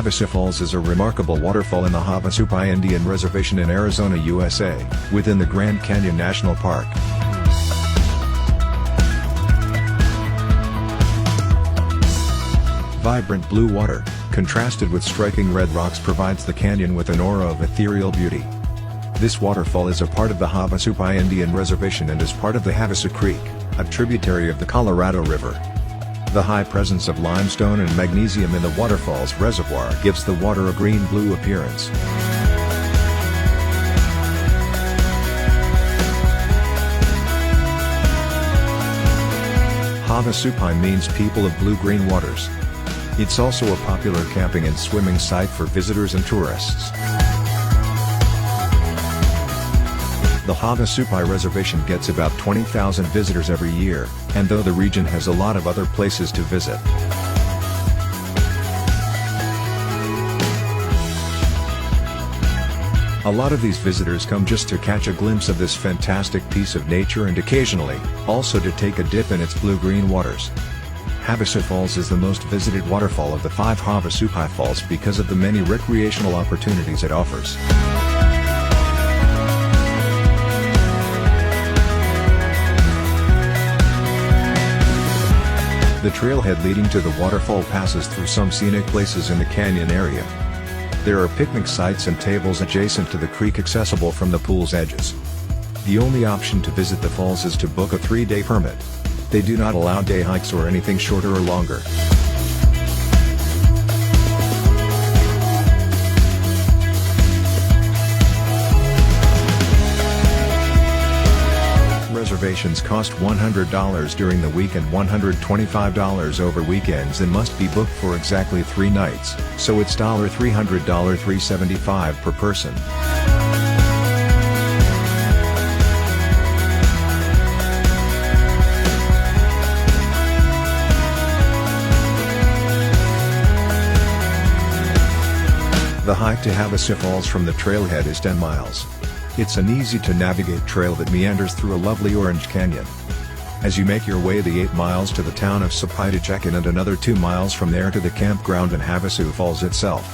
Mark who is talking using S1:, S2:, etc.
S1: Havasu Falls is a remarkable waterfall in the Havasupai Indian Reservation in Arizona, USA, within the Grand Canyon National Park. Vibrant blue water, contrasted with striking red rocks, provides the canyon with an aura of ethereal beauty. This waterfall is a part of the Havasupai Indian Reservation and is part of the Havasu Creek, a tributary of the Colorado River. The high presence of limestone and magnesium in the waterfall's reservoir gives the water a green-blue appearance. Havasupai means people of blue-green waters. It's also a popular camping and swimming site for visitors and tourists. The Havasupai Reservation gets about 20,000 visitors every year, and though the region has a lot of other places to visit. A lot of these visitors come just to catch a glimpse of this fantastic piece of nature and occasionally, also to take a dip in its blue-green waters. Havasu Falls is the most visited waterfall of the 5 Havasupai Falls because of the many recreational opportunities it offers. The trailhead leading to the waterfall passes through some scenic places in the canyon area. There are picnic sites and tables adjacent to the creek accessible from the pool's edges. The only option to visit the falls is to book a 3-day permit. They do not allow day hikes or anything shorter or longer. Reservations cost $100 during the week and $125 over weekends and must be booked for exactly 3 nights, so it's $300 $375 per person. The hike to Havasu Falls from the trailhead is 10 miles. It's an easy-to-navigate trail that meanders through a lovely orange canyon. As you make your way the 8 miles to the town of Supai to check in and another 2 miles from there to the campground in Havasu Falls itself.